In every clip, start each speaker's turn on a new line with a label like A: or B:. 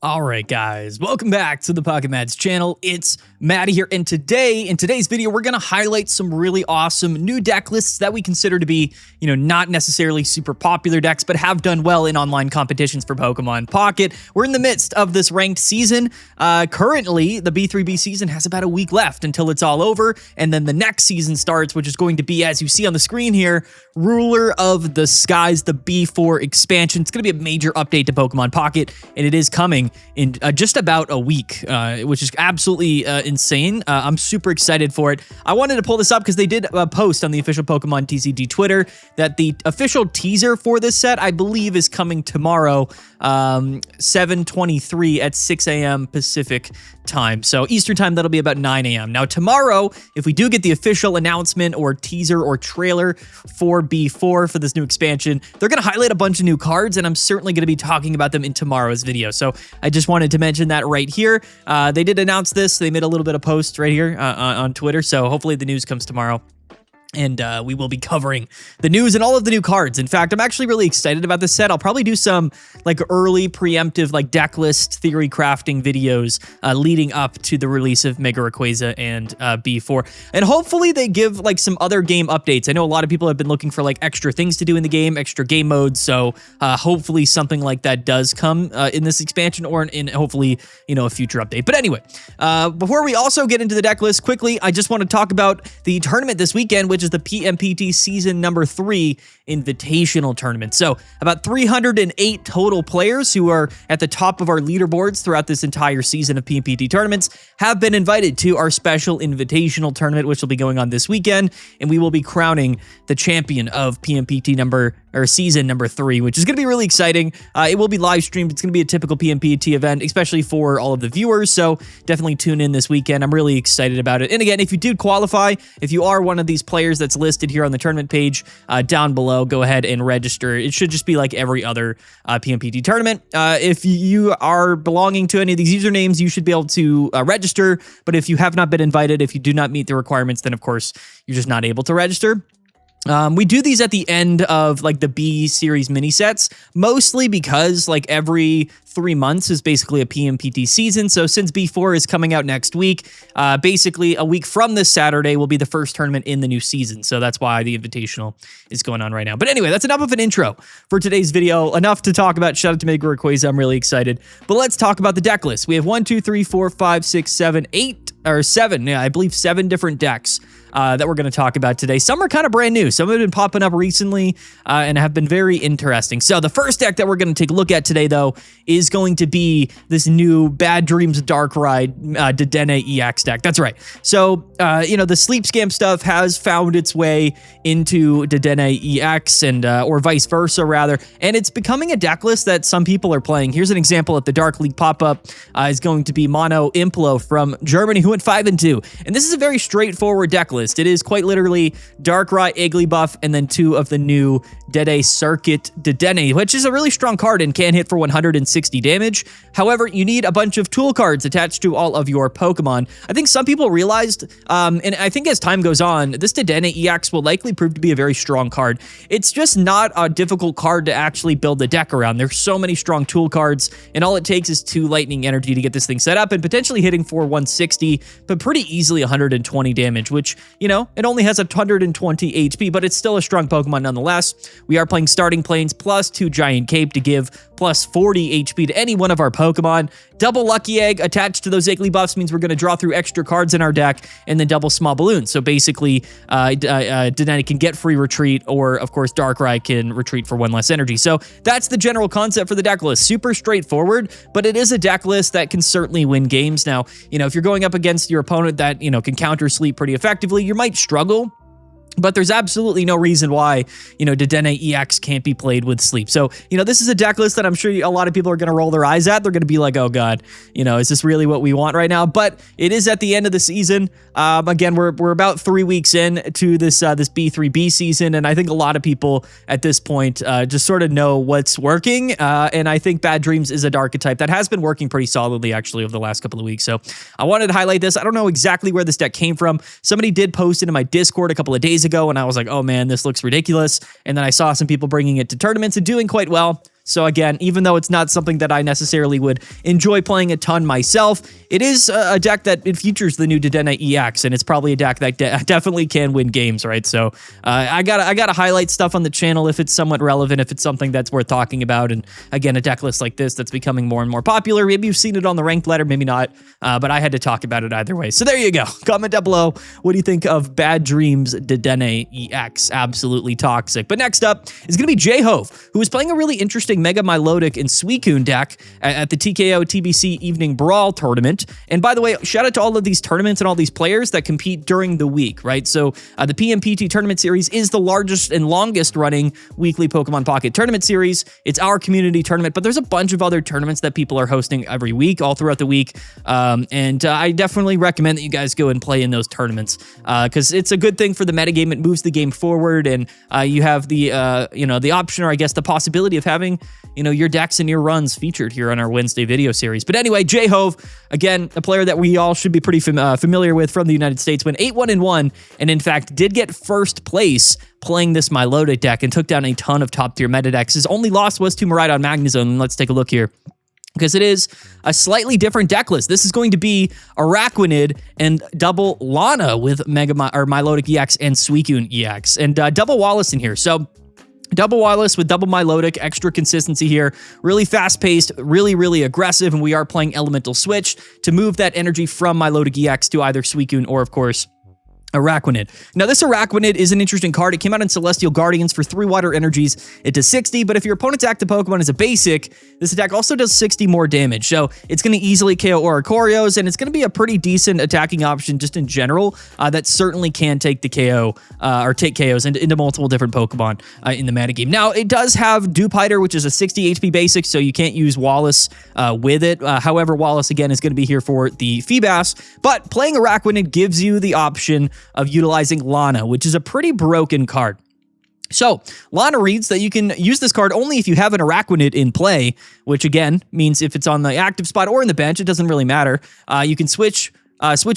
A: All right, guys, welcome back to the Pocket Mads channel. It's Maddie here, and in today's video, we're going to highlight some really awesome new deck lists that we consider to be, not necessarily super popular decks, but have done well in online competitions for Pokemon Pocket. We're in the midst of this ranked season. Currently, the B3B season has about a week left until it's all over, and then the next season starts, which is going to be, as you see on the screen here, Ruler of the Skies, the B4 expansion. It's going to be a major update to Pokemon Pocket, and it is coming in just about a week, which is absolutely insane. I'm super excited for it. I wanted to pull this up because they did post on the official Pokemon TCG Twitter that the official teaser for this set, I believe, is coming tomorrow, 7/23 at 6 a.m. Pacific time. So Eastern time, that'll be about 9 a.m. Now tomorrow, if we do get the official announcement or teaser or trailer for B4 for this new expansion, they're going to highlight a bunch of new cards, and I'm certainly going to be talking about them in tomorrow's video. So I just wanted to mention that right here. They did announce this. They made a little bit of post right here on Twitter. So hopefully the news comes tomorrow. And we will be covering the news and all of the new cards. In fact, I'm actually really excited about this set. I'll probably do some early preemptive deck list theory crafting videos leading up to the release of Mega Rayquaza and B4. And hopefully they give some other game updates. I know a lot of people have been looking for extra things to do in the game, extra game modes. So hopefully something like that does come in this expansion or in hopefully, a future update. But anyway, before we also get into the deck list quickly, I just want to talk about the tournament this weekend, which is the PMPT Season number 3 Invitational Tournament. So about 308 total players who are at the top of our leaderboards throughout this entire season of PMPT tournaments have been invited to our special Invitational Tournament, which will be going on this weekend, and we will be crowning the champion of PMPT Season number 3, which is going to be really exciting. It will be live streamed. It's going to be a typical PMPT event, especially for all of the viewers, so definitely tune in this weekend. I'm really excited about it. And again, if you did qualify, if you are one of these players that's listed here on the tournament page down below, go ahead and register. It should just be like every other PMPT tournament. If you are belonging to any of these usernames, you should be able to register, but if you have not been invited, if you do not meet the requirements, then of course you're just not able to register. We do these at the end of the B series mini sets, mostly because every 3 months is basically a PMPT season. So since B4 is coming out next week, basically a week from this Saturday will be the first tournament in the new season. So that's why the Invitational is going on right now. But anyway, that's enough of an intro for today's video. Enough to talk about. Shout out to Mega Rayquaza. I'm really excited. But let's talk about the deck list. We have 1, 2, 3, 4, 5, 6, 7, 8, or 7. Yeah, I believe 7 different decks that we're going to talk about today. Some are kind of brand new. Some have been popping up recently and have been very interesting. So the first deck that we're going to take a look at today, though, is going to be this new Bad Dreams Darkrai Dedenne EX deck. That's right. So, the Sleep Scam stuff has found its way into Dedenne EX and or vice versa, rather. And it's becoming a deck list that some people are playing. Here's an example at the Dark League pop-up is going to be Mono Implo from Germany, who went 5-2. And this is a very straightforward deck list. It is quite literally Darkrai, Igglybuff, and then 2 of the new Dede Circuit Dedenne, which is a really strong card and can hit for 160 damage. However, you need a bunch of tool cards attached to all of your Pokemon. I think some people realized, and I think as time goes on, this Dedenne EX will likely prove to be a very strong card. It's just not a difficult card to actually build the deck around. There's so many strong tool cards, and all it takes is 2 lightning energy to get this thing set up and potentially hitting for 160, but pretty easily 120 damage, which, it only has 120 HP, but it's still a strong Pokemon nonetheless. We are playing Starting Plains plus 2 Giant Cape to give plus 40 HP to any one of our Pokemon. Double Lucky Egg attached to those Igglybuffs means we're going to draw through extra cards in our deck, and then double Small Balloon. So basically, Dedenne can get free retreat, or of course Darkrai can retreat for 1 less energy. So that's the general concept for the deck list. Super straightforward, but it is a deck list that can certainly win games. Now, if you're going up against your opponent that, can counter Sleep pretty effectively, you might struggle. But there's absolutely no reason why, Dedenne EX can't be played with Sleep. So, this is a deck list that I'm sure a lot of people are going to roll their eyes at. They're going to be like, oh God, is this really what we want right now? But it is at the end of the season. Again, we're about 3 weeks in to this B3B season. And I think a lot of people at this point just sort of know what's working. And I think Bad Dreams is a archetype that has been working pretty solidly actually over the last couple of weeks. So I wanted to highlight this. I don't know exactly where this deck came from. Somebody did post it in my Discord a couple of days ago, and I was like, oh man, this looks ridiculous. And then I saw some people bringing it to tournaments and doing quite well. So again, even though it's not something that I necessarily would enjoy playing a ton myself, it is a deck that it features the new Dedenne EX, and it's probably a deck that definitely can win games, right? So I gotta highlight stuff on the channel if it's somewhat relevant, if it's something that's worth talking about. And again, a deck list like this that's becoming more and more popular. Maybe you've seen it on the ranked ladder, maybe not, but I had to talk about it either way. So there you go. Comment down below. What do you think of Bad Dreams Dedenne EX? Absolutely toxic. But next up is going to be J-Hove, who is playing a really interesting Mega Milotic and Suicune deck at the TKO TBC Evening Brawl tournament. And by the way, shout out to all of these tournaments and all these players that compete during the week, right? So the PMPT tournament series is the largest and longest running weekly Pokemon Pocket tournament series. It's our community tournament, but there's a bunch of other tournaments that people are hosting every week, all throughout the week. And I definitely recommend that you guys go and play in those tournaments because it's a good thing for the metagame. It moves the game forward, and you have the the option, or I guess the possibility of having your decks and your runs featured here on our Wednesday video series. But anyway, J-Hove, again, a player that we all should be pretty familiar with from the United States, went 8-1-1, and in fact did get first place playing this Milotic deck and took down a ton of top-tier meta decks. His only loss was to Miraidon Magnezone, and let's take a look here, because it is a slightly different deck list. This is going to be Araquanid and double Lana with Milotic EX and Suicune EX, and double Wallace in here. So double Wallace with double Milotic, extra consistency here. Really fast-paced, really aggressive, and we are playing Elemental Switch to move that energy from Milotic EX to either Suicune or, of course, Araquanid. Now, this Araquanid is an interesting card. It came out in Celestial Guardians for 3 water energies. It does 60, but if your opponent's active Pokemon is a basic, this attack also does 60 more damage. So it's going to easily KO Oricorios, and it's going to be a pretty decent attacking option just in general that certainly can take the KO or take KOs into multiple different Pokemon in the metagame. Now, it does have Dewpider, which is a 60 HP basic, so you can't use Wallace with it. However, Wallace, again, is going to be here for the Feebas, but playing Araquanid gives you the option of utilizing Lana, which is a pretty broken card. So, Lana reads that you can use this card only if you have an Araquanid in play, which again means if it's on the active spot or in the bench, it doesn't really matter. You can switch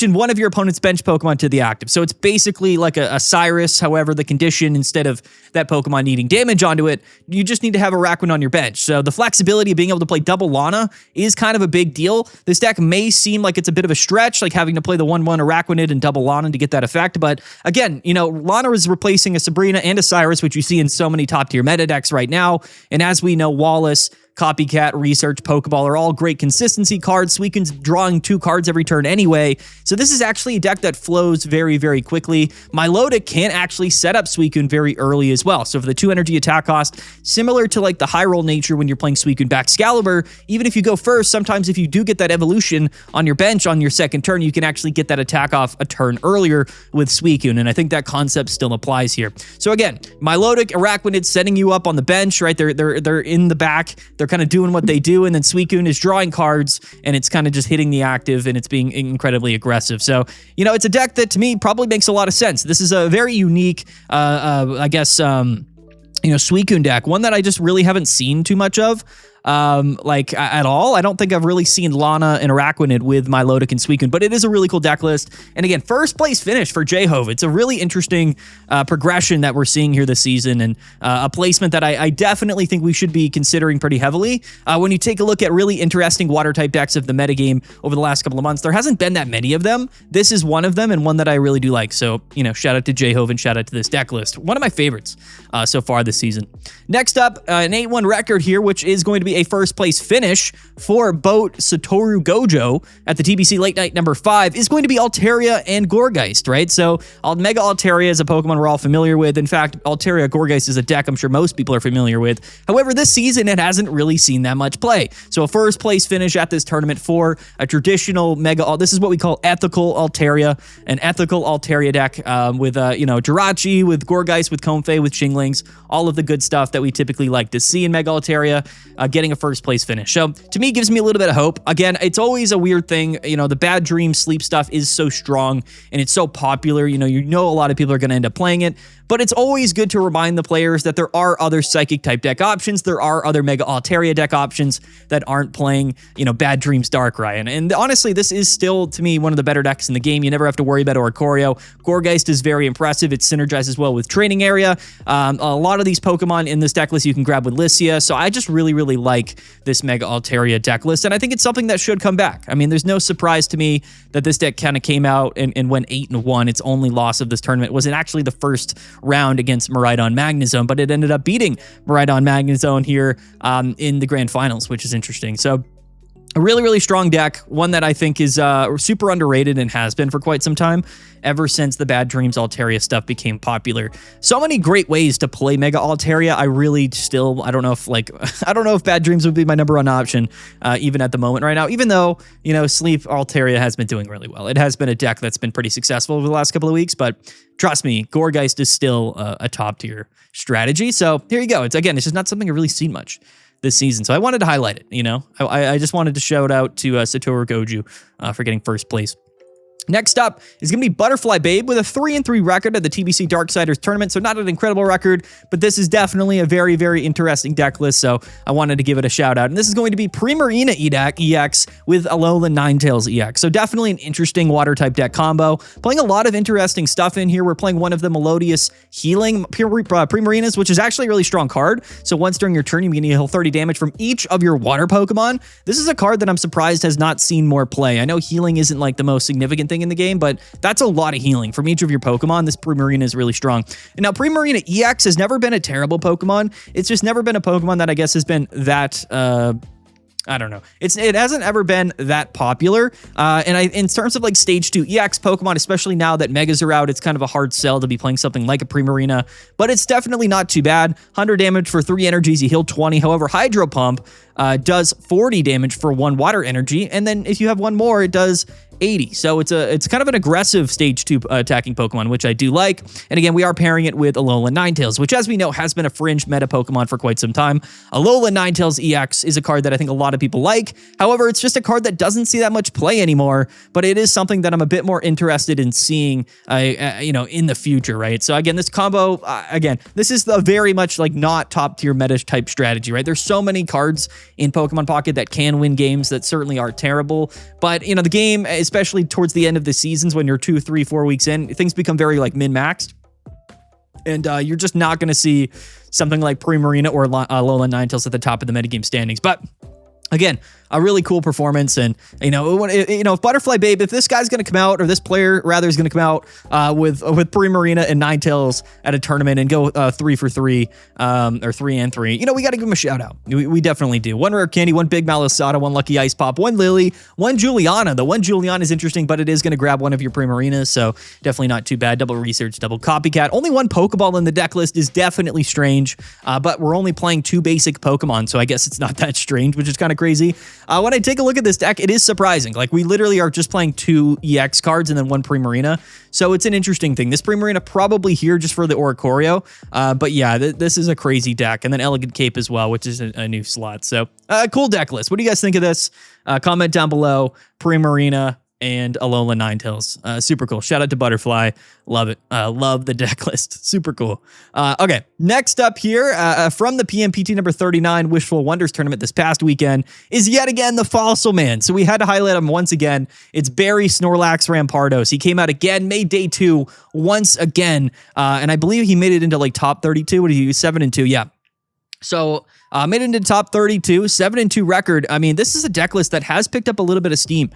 A: in one of your opponent's bench Pokemon to the active. So it's basically like a Cyrus, however, the condition, instead of that Pokemon needing damage onto it, you just need to have a Araquanid on your bench. So the flexibility of being able to play double Lana is kind of a big deal. This deck may seem like it's a bit of a stretch, like having to play the 1/1 Araquanid and double Lana to get that effect. But again, Lana is replacing a Sabrina and a Cyrus, which you see in so many top-tier meta decks right now. And as we know, Wallace, Copycat, Research, Pokeball are all great consistency cards. Suicune's drawing 2 cards every turn anyway. So this is actually a deck that flows very quickly. Milotic can actually set up Suicune very early as well. So for the 2 energy attack cost, similar to like the high roll nature when you're playing Suicune Baxcalibur, even if you go first, sometimes if you do get that evolution on your bench on your second turn, you can actually get that attack off a turn earlier with Suicune. And I think that concept still applies here. So again, Milotic, Araquanid setting you up on the bench, right? They're in the back. They're kind of doing what they do, and then Suicune is drawing cards, and it's kind of just hitting the active, and it's being incredibly aggressive. So, it's a deck that, to me, probably makes a lot of sense. This is a very unique, I guess, Suicune deck, one that I just really haven't seen too much of. At all. I don't think I've really seen Lana and Araquanid with Milotic and Suicune, but it is a really cool deck list. And again, first place finish for J-Hove. It's a really interesting progression that we're seeing here this season, and a placement that I definitely think we should be considering pretty heavily. When you take a look at really interesting water-type decks of the metagame over the last couple of months, there hasn't been that many of them. This is one of them, and one that I really do like. So, shout out to J-Hove and shout out to this deck list. One of my favorites so far this season. Next up, an 8-1 record here, which is going to be a first place finish for Boat Satoru Gojo at the TBC Late Night number 5, is going to be Altaria and Gourgiest, right? So Mega Altaria is a Pokemon we're all familiar with. In fact, Altaria Gourgiest is a deck I'm sure most people are familiar with. However, this season it hasn't really seen that much play. So a first place finish at this tournament for a traditional Mega, this is what we call ethical Altaria, an ethical Altaria deck with Jirachi, with Gourgeist, with Comfey, with Shinglings, all of the good stuff that we typically like to see in Mega Altaria. Getting getting a first place finish. So to me, it gives me a little bit of hope. Again, it's always a weird thing. You know, the bad dream sleep stuff is so strong and it's so popular. You know a lot of people are going to end up playing it, but it's always good to remind the players that there are other psychic type deck options. There are other Mega Altaria deck options that aren't playing, Bad Dreams Darkrai. And honestly, this is still, to me, one of the better decks in the game. You never have to worry about Oricorio. Gourgiest is very impressive. It synergizes well with Training Area. A lot of these Pokemon in this deck list you can grab with Lycia. So I just really, really like this Mega Altaria deck list. And I think it's something that should come back. I mean, there's no surprise to me that this deck kind of came out and went 8-1. Its only loss of this tournament wasn't actually the first round against Miraidon Magnezone, but it ended up beating Miraidon Magnezone here in the grand finals, which is interesting. So a really, really strong deck, one that I think is super underrated and has been for quite some time, ever since the Bad Dreams Altaria stuff became popular. So many great ways to play Mega Altaria. I really still, I don't know if Bad Dreams would be my number one option, even at the moment right now, even though, Sleep Altaria has been doing really well. It has been a deck that's been pretty successful over the last couple of weeks, but trust me, Gourgeist is still a top tier strategy. So here you go. It's just not something I've really seen much this season. So I wanted to highlight it, I just wanted to shout out to Satoru Goju for getting first place. Next up is going to be Butterfly Babe with a 3-3 record at the TBC Darksiders tournament. So not an incredible record, but this is definitely a very, very interesting deck list. So I wanted to give it a shout out. And this is going to be Primarina EX with Alolan Ninetales EX. So definitely an interesting water type deck combo. Playing a lot of interesting stuff in here. We're playing one of the Melodious Healing Primarinas, which is actually a really strong card. So once during your turn, you can heal 30 damage from each of your water Pokemon. This is a card that I'm surprised has not seen more play. I know healing isn't like the most significant thing in the game, but that's a lot of healing from each of your Pokemon. This Primarina is really strong. And now Primarina EX has never been a terrible Pokemon. It's just never been a Pokemon that I guess has been that I don't know. It hasn't ever been that popular. In terms of like stage 2 EX Pokemon, especially now that Megas are out, it's kind of a hard sell to be playing something like a Primarina, but it's definitely not too bad. 100 damage for 3 energies, you heal 20. However, Hydro Pump does 40 damage for 1 water energy. And then if you have one more, it does 80. So it's kind of an aggressive stage 2 attacking Pokemon, which I do like. And again, we are pairing it with Alolan Ninetales, which as we know has been a fringe meta Pokemon for quite some time. Alolan Ninetales EX is a card that I think a lot of people like. However, it's just a card that doesn't see that much play anymore, but it is something that I'm a bit more interested in seeing, in the future, right? So again, this combo, this is the very much like not top tier meta type strategy, right? There's so many cards in Pokemon Pocket that can win games that certainly are terrible, but the game, especially towards the end of the seasons when you're 2, 3, 4 weeks in, things become very like min-maxed. And you're just not going to see something like Primarina or Alolan Ninetales at the top of the metagame standings. But again, a really cool performance. And, if Butterfly Babe, if this guy's going to come out, or this player rather is going to come out with Primarina and Ninetales at a tournament and go 3 for 3 or 3 and 3, we got to give him a shout out. We definitely do. 1 Rare Candy, 1 Big Malasada, 1 Lucky Ice Pop, 1 Lily, 1 Juliana. The 1 Juliana is interesting, but it is going to grab one of your Primarinas, so definitely not too bad. Double Research, double Copycat. Only 1 Pokeball in the deck list is definitely strange, but we're only playing 2 basic Pokemon, so I guess it's not that strange, which is kind of crazy. When I take a look at this deck, it is surprising. Like, we literally are just playing 2 EX cards and then 1 Primarina. So it's an interesting thing. This Primarina probably here just for the Oricorio. But yeah, this is a crazy deck. And then Elegant Cape as well, which is a new slot. So cool deck list. What do you guys think of this? Comment down below. Primarina and Alolan Ninetales. Super cool. Shout out to Butterfly. Love it. Love the deck list. Super cool. Okay, next up here from the PMPT number 39 Wishful Wonders tournament this past weekend is yet again the Fossil Man. So we had to highlight him once again. It's Barry Snorlax Rampardos. He came out again, made day 2 once again. And I believe he made it into like top 32. What did he use? 7-2. Yeah. So made it into top 32, 7-2 record. I mean, this is a deck list that has picked up a little bit of steam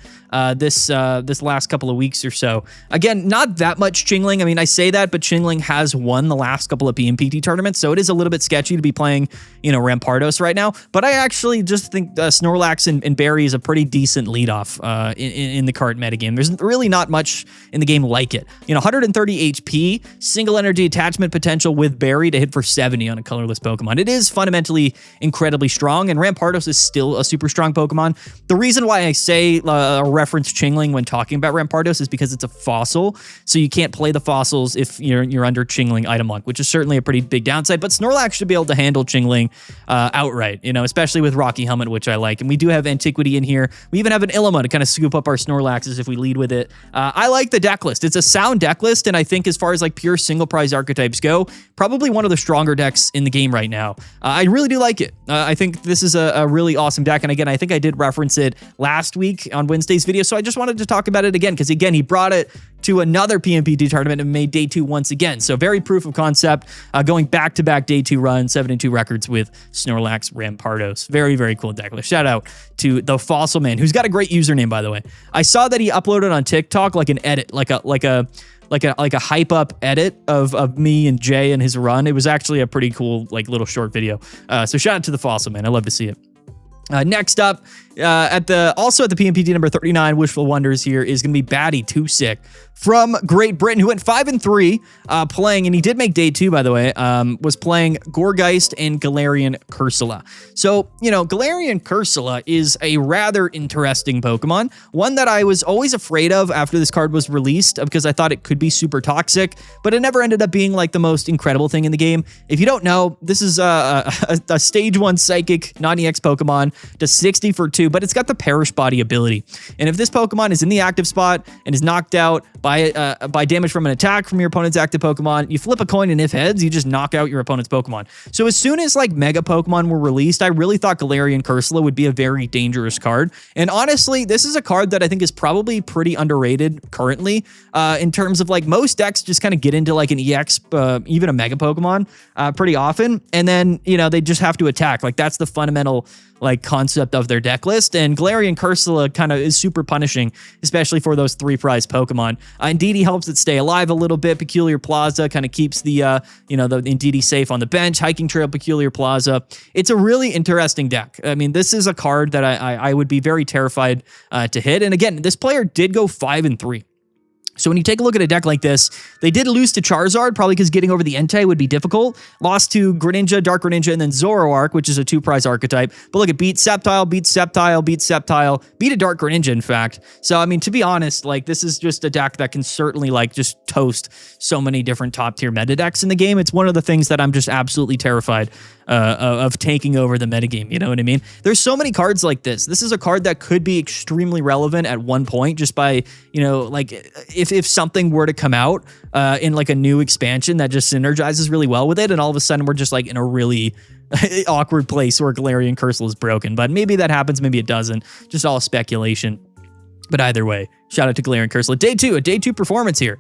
A: this last couple of weeks or so. Again, not that much Chingling. I mean, I say that, but Chingling has won the last couple of PMPT tournaments, so it is a little bit sketchy to be playing, Rampardos right now. But I actually just think Snorlax and Barry is a pretty decent leadoff in the current metagame. There's really not much in the game like it. 130 HP, single energy attachment potential with Barry to hit for 70 on a colorless Pokemon. It is fundamentally incredibly strong, and Rampardos is still a super strong Pokemon. The reason why I say reference Chingling when talking about Rampardos is because it's a fossil, so you can't play the fossils if you're under Chingling item lock, which is certainly a pretty big downside, but Snorlax should be able to handle Chingling outright, especially with Rocky Helmet, which I like. And we do have Antiquity in here. We even have an Illima to kind of scoop up our Snorlaxes if we lead with it. I like the deck list. It's a sound deck list, and I think as far as like pure single prize archetypes go, probably one of the stronger decks in the game right now. I really do like it. I think this is a really awesome deck, and again, I think I did reference it last week on Wednesday's video, so I just wanted to talk about it again, because again, he brought it to another PMPD tournament and made day 2 once again. So very proof of concept, going back-to-back day 2 runs, 7-2 records with Snorlax Rampardos. Very, very cool deck list. Shout out to the Fossil Man, who's got a great username, by the way. I saw that he uploaded on TikTok like an edit, like a hype up edit of me and Jay and his run. It was actually a pretty cool like little short video. So shout out to the Fossil Man. I love to see it. Next up, also at the PMPD number 39, Wishful Wonders here is going to be Batty Too Sick from Great Britain, who went 5-3 playing, and he did make day 2, by the way, was playing Gourgiest and Galarian Cursola. So, Galarian Cursola is a rather interesting Pokemon, one that I was always afraid of after this card was released because I thought it could be super toxic, but it never ended up being like the most incredible thing in the game. If you don't know, this is a stage 1 Psychic non-EX Pokemon, does 60 for 2, but it's got the Perish Body ability. And if this Pokemon is in the active spot and is knocked out by damage from an attack from your opponent's active Pokemon, you flip a coin, and if heads, you just knock out your opponent's Pokemon. So as soon as like Mega Pokemon were released, I really thought Galarian Cursola would be a very dangerous card. And honestly, this is a card that I think is probably pretty underrated currently in terms of like most decks just kind of get into like an EX, even a Mega Pokemon pretty often. And then, they just have to attack. Like that's the fundamental like concept of their deck list, and Galarian Cursola kind of is super punishing, especially for those 3 prize Pokemon. Indeedee helps it stay alive a little bit. Peculiar Plaza kind of keeps the the Indeedee safe on the bench. Hiking Trail, Peculiar Plaza. It's a really interesting deck. I mean, this is a card that I would be very terrified to hit. And again, this player did go 5-3. So when you take a look at a deck like this, they did lose to Charizard, probably because getting over the Entei would be difficult. Lost to Greninja, Dark Greninja, and then Zoroark, which is a 2-prize archetype. But look, it beat Sceptile, beat Sceptile, beat Sceptile, beat a Dark Greninja, in fact. So, I mean, to be honest, like, this is just a deck that can certainly, like, just toast so many different top-tier meta decks in the game. It's one of the things that I'm just absolutely terrified of taking over the metagame, you know what I mean? There's so many cards like this. This is a card that could be extremely relevant at one point just by, like, if something were to come out in like a new expansion that just synergizes really well with it, and all of a sudden we're just like in a really awkward place where Galarian Cursola is broken. But maybe that happens, maybe it doesn't. Just all speculation. But either way, shout out to Galarian Cursola. A day two performance here.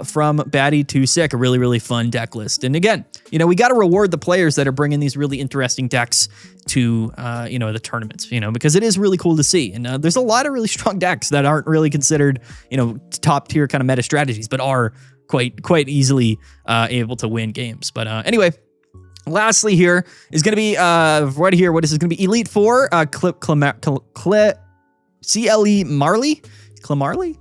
A: From Batty Too Sick, a really, really fun deck list. And again, we got to reward the players that are bringing these really interesting decks to, the tournaments, because it is really cool to see. And there's a lot of really strong decks that aren't really considered, top tier kind of meta strategies, but are quite easily able to win games. But anyway, lastly here is going to be right here. What is this going to be? Elite Four, CLE Marley? Clemarley?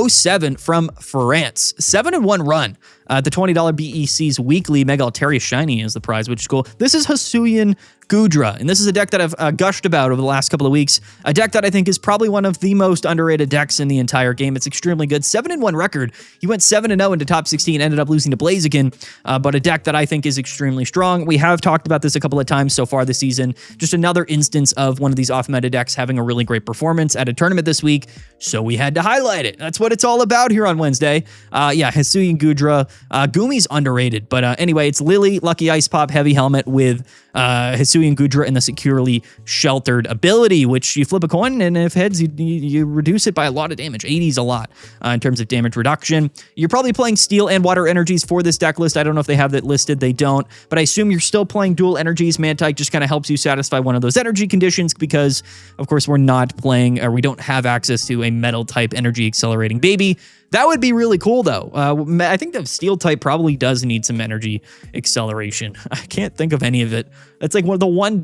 A: 07 from France. 7-1 run. The $20 BEC's weekly Mega Altaria Shiny is the prize, which is cool. This is Hisuian Goodra, and this is a deck that I've gushed about over the last couple of weeks. A deck that I think is probably one of the most underrated decks in the entire game. It's extremely good. 7-1 record. He went 7-0 into top 16, ended up losing to Blaziken, but a deck that I think is extremely strong. We have talked about this a couple of times so far this season. Just another instance of one of these off-meta decks having a really great performance at a tournament this week, so we had to highlight it. That's what it's all about here on Wednesday. Hisuian Goodra. Gumi's underrated, but anyway, it's Lily, Lucky Ice Pop, Heavy Helmet with Hisuian Goodra and the Securely Sheltered ability, which you flip a coin, and if heads, you reduce it by a lot of damage. 80's a lot in terms of damage reduction. You're probably playing Steel and Water Energies for this deck list. I don't know if they have that listed. They don't, but I assume you're still playing Dual Energies. Mantike just kind of helps you satisfy one of those energy conditions because, of course, we're not playing, or we don't have access to a Metal-type energy accelerating baby. That would be really cool, though. I think the Steel type probably does need some energy acceleration. I can't think of any of it. It's like the one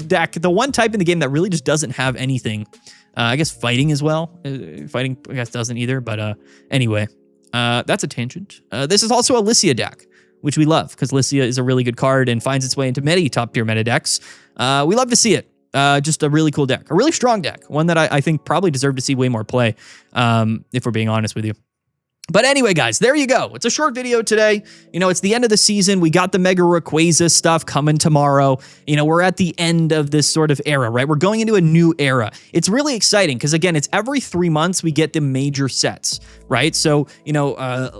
A: type in the game that really just doesn't have anything. I guess Fighting as well. Fighting, I guess, doesn't either. But anyway, that's a tangent. This is also a Lycia deck which we love because Lissia is a really good card and finds its way into many top-tier meta decks. We love to see it. Just a really cool deck, a really strong deck, one that I think probably deserved to see way more play, if we're being honest with you. But anyway, guys, there you go. It's a short video today. You know, it's the end of the season. We got the Mega Rayquaza stuff coming tomorrow. You know, we're at the end of this sort of era, right? We're going into a new era. It's really exciting because, again, it's every 3 months we get the major sets, right? So, you know,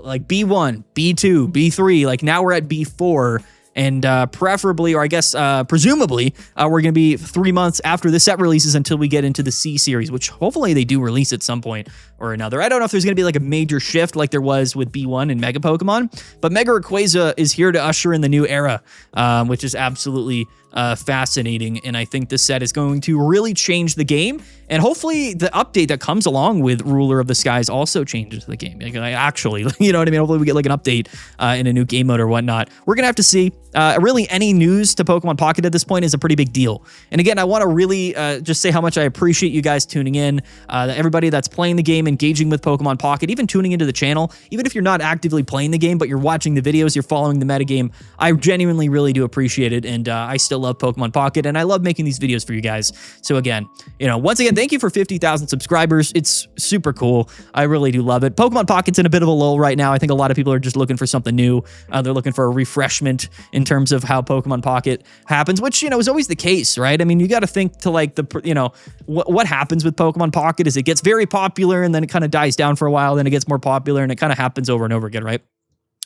A: like B1, B2, B3, like now we're at B4. And preferably, or I guess presumably, we're going to be 3 months after the set releases until we get into the C series, which hopefully they do release at some point or another. I don't know if there's going to be like a major shift like there was with B1 and Mega Pokemon, but Mega Rayquaza is here to usher in the new era, which is absolutely fascinating. And I think this set is going to really change the game. And hopefully the update that comes along with Ruler of the Skies also changes the game. Like, actually, you know what I mean? Hopefully we get like an update in a new game mode or whatnot. We're going to have to see. Really, any news to Pokemon Pocket at this point is a pretty big deal. And again, I want to really just say how much I appreciate you guys tuning in, everybody that's playing the game, engaging with Pokemon Pocket, even tuning into the channel. Even if you're not actively playing the game, but you're watching the videos, you're following the metagame, I genuinely really do appreciate it. And I still love Pokemon Pocket, and I love making these videos for you guys. So again, you know, once again, thank you for 50,000 subscribers. It's super cool. I really do love it. Pokemon Pocket's in a bit of a lull right now. I think a lot of people are just looking for something new. They're looking for a refreshment in terms of how Pokemon Pocket happens, which, you know, is always the case, right? I mean, you got to think to like the, you know, what happens with Pokemon Pocket is it gets very popular and then it kind of dies down for a while, then it gets more popular and it kind of happens over and over again, right?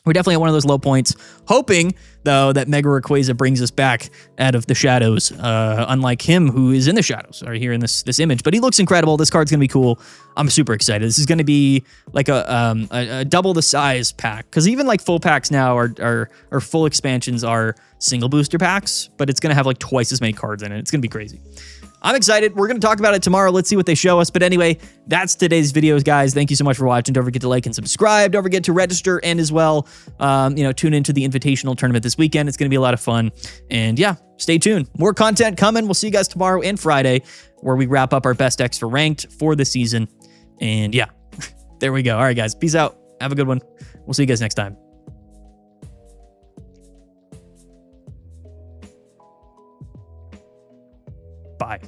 A: We're definitely at one of those low points, hoping, though, that Mega Rayquaza brings us back out of the shadows, unlike him, who is in the shadows, or here in this image. But he looks incredible. This card's going to be cool. I'm super excited. This is going to be like a double the size pack, because even like full packs now or full expansions are single booster packs, but it's going to have like twice as many cards in it. It's going to be crazy. I'm excited. We're going to talk about it tomorrow. Let's see what they show us. But anyway, that's today's videos, guys. Thank you so much for watching. Don't forget to like and subscribe. Don't forget to register and as well, you know, tune into the Invitational Tournament this weekend. It's going to be a lot of fun. And yeah, stay tuned. More content coming. We'll see you guys tomorrow and Friday, where we wrap up our best decks for ranked for the season. And yeah, there we go. All right, guys. Peace out. Have a good one. We'll see you guys next time. Bye.